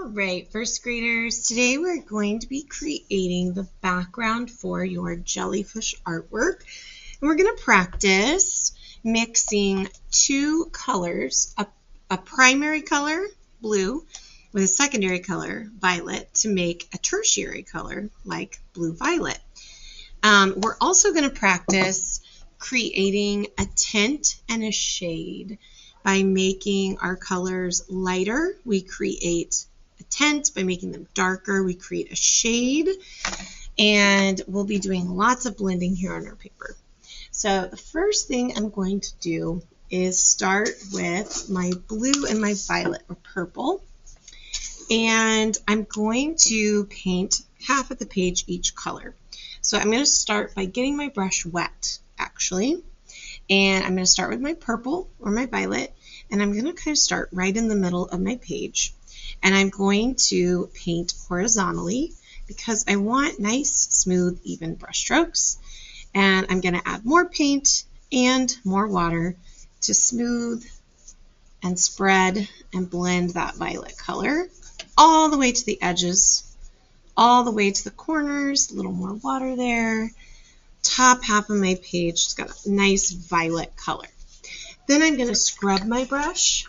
All right, first graders, today we're going to be creating the background for your jellyfish artwork. And we're going to practice mixing two colors, a primary color, blue, with a secondary color, violet, to make a tertiary color like blue-violet. We're also going to practice creating a tint and a shade. By making our colors lighter, we create a tint. By making them darker, we create a shade. And we'll be doing lots of blending here on our paper. So the first thing I'm going to do is start with my blue and my violet or purple. And I'm going to paint half of the page each color. So I'm going to start by getting my brush wet, actually. And I'm going to start with my purple or my violet, and I'm going to kind of start right in the middle of my page. And I'm going to paint horizontally because I want nice, smooth, even brush strokes. And I'm going to add more paint and more water to smooth and spread and blend that violet color all the way to the edges, all the way to the corners, a little more water there. Top half of my page has got a nice violet color. Then I'm going to scrub my brush.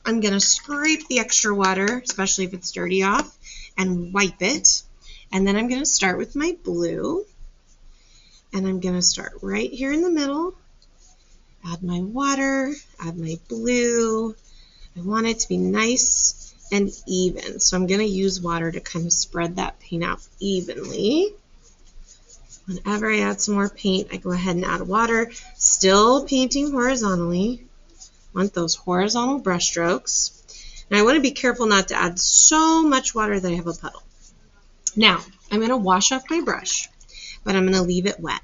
I'm going to scrape the extra water, especially if it's dirty, off, and wipe it. And then I'm going to start with my blue. And I'm going to start right here in the middle. Add my water, add my blue. I want it to be nice and even. So I'm going to use water to kind of spread that paint out evenly. Whenever I add some more paint, I go ahead and add water, still painting horizontally. I want those horizontal brush strokes. And I want to be careful not to add so much water that I have a puddle. Now, I'm going to wash off my brush, but I'm going to leave it wet.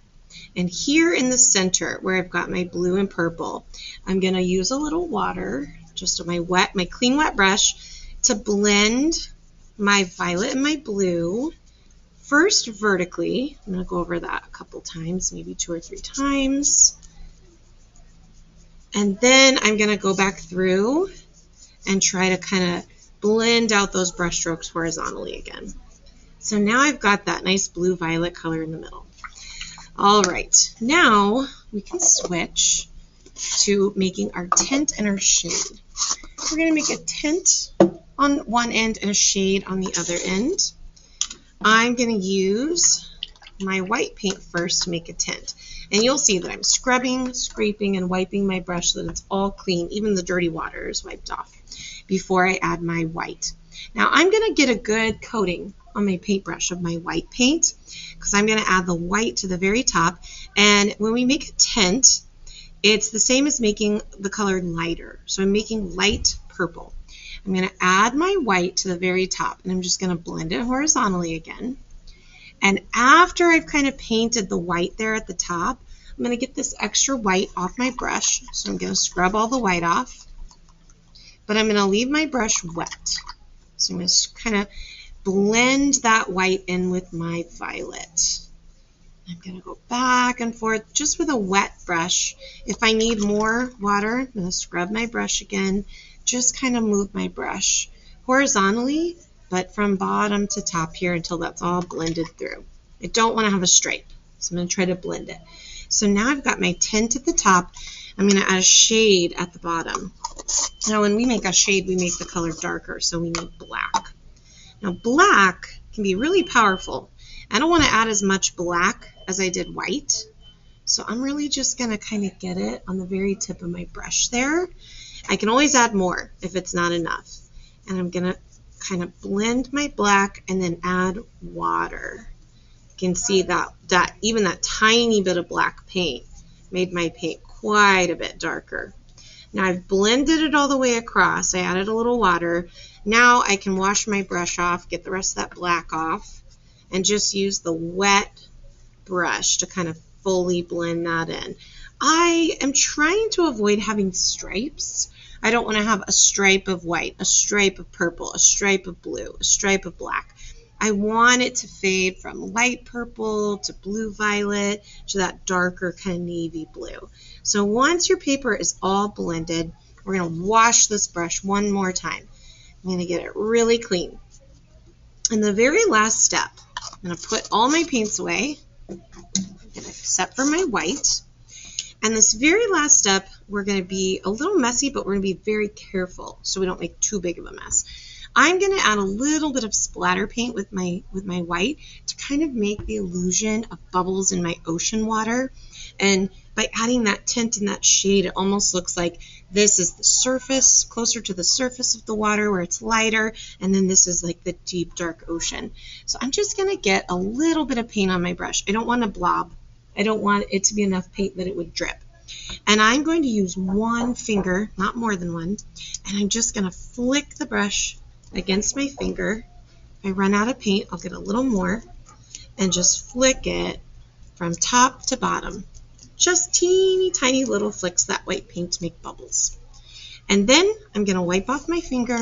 And here in the center, where I've got my blue and purple, I'm going to use a little water, just on my clean wet brush, to blend my violet and my blue. First vertically, I'm going to go over that a couple times, maybe 2 or 3 times. And then I'm going to go back through and try to kind of blend out those brush strokes horizontally again. So now I've got that nice blue-violet color in the middle. All right, now we can switch to making our tint and our shade. We're going to make a tint on one end and a shade on the other end. I'm going to use my white paint first to make a tint. And you'll see that I'm scrubbing, scraping, and wiping my brush so that it's all clean. Even the dirty water is wiped off before I add my white. Now I'm going to get a good coating on my paintbrush of my white paint because I'm going to add the white to the very top. And when we make a tint, it's the same as making the color lighter. So I'm making light purple. I'm going to add my white to the very top, and I'm just going to blend it horizontally again. And after I've kind of painted the white there at the top, I'm going to get this extra white off my brush. So I'm going to scrub all the white off, but I'm going to leave my brush wet. So I'm going to kind of blend that white in with my violet. I'm going to go back and forth just with a wet brush. If I need more water, I'm going to scrub my brush again. Just kind of move my brush horizontally, but from bottom to top here until that's all blended through. I don't want to have a stripe, so I'm going to try to blend it. So now I've got my tint at the top. I'm going to add a shade at the bottom. Now when we make a shade, we make the color darker, so we need black. Now black can be really powerful. I don't want to add as much black as I did white, so I'm really just going to kind of get it on the very tip of my brush there. I can always add more if it's not enough. And I'm going to kind of blend my black and then add water. You can see that even that tiny bit of black paint made my paint quite a bit darker. Now I've blended it all the way across. I added a little water. Now I can wash my brush off, get the rest of that black off, and just use the wet brush to kind of fully blend that in. I am trying to avoid having stripes. I don't want to have a stripe of white, a stripe of purple, a stripe of blue, a stripe of black. I want it to fade from light purple to blue violet to that darker kind of navy blue. So once your paper is all blended, we're going to wash this brush one more time. I'm going to get it really clean. And the very last step, I'm going to put all my paints away, except for my white. And this very last step, we're going to be a little messy, but we're going to be very careful so we don't make too big of a mess. I'm going to add a little bit of splatter paint with my white to kind of make the illusion of bubbles in my ocean water. And by adding that tint and that shade, it almost looks like this is the surface, closer to the surface of the water where it's lighter, and then this is like the deep, dark ocean. So I'm just going to get a little bit of paint on my brush. I don't want a blob. I don't want it to be enough paint that it would drip. And I'm going to use one finger, not more than one, and I'm just going to flick the brush against my finger. If I run out of paint, I'll get a little more, and just flick it from top to bottom. Just teeny tiny little flicks that white paint to make bubbles. And then I'm going to wipe off my finger.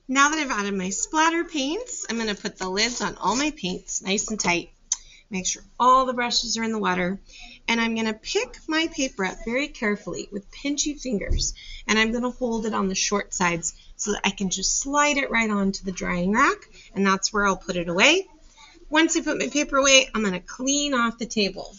Now that I've added my splatter paints, I'm going to put the lids on all my paints nice and tight. Make sure all the brushes are in the water. And I'm going to pick my paper up very carefully with pinchy fingers. And I'm going to hold it on the short sides so that I can just slide it right onto the drying rack. And that's where I'll put it away. Once I put my paper away, I'm going to clean off the table.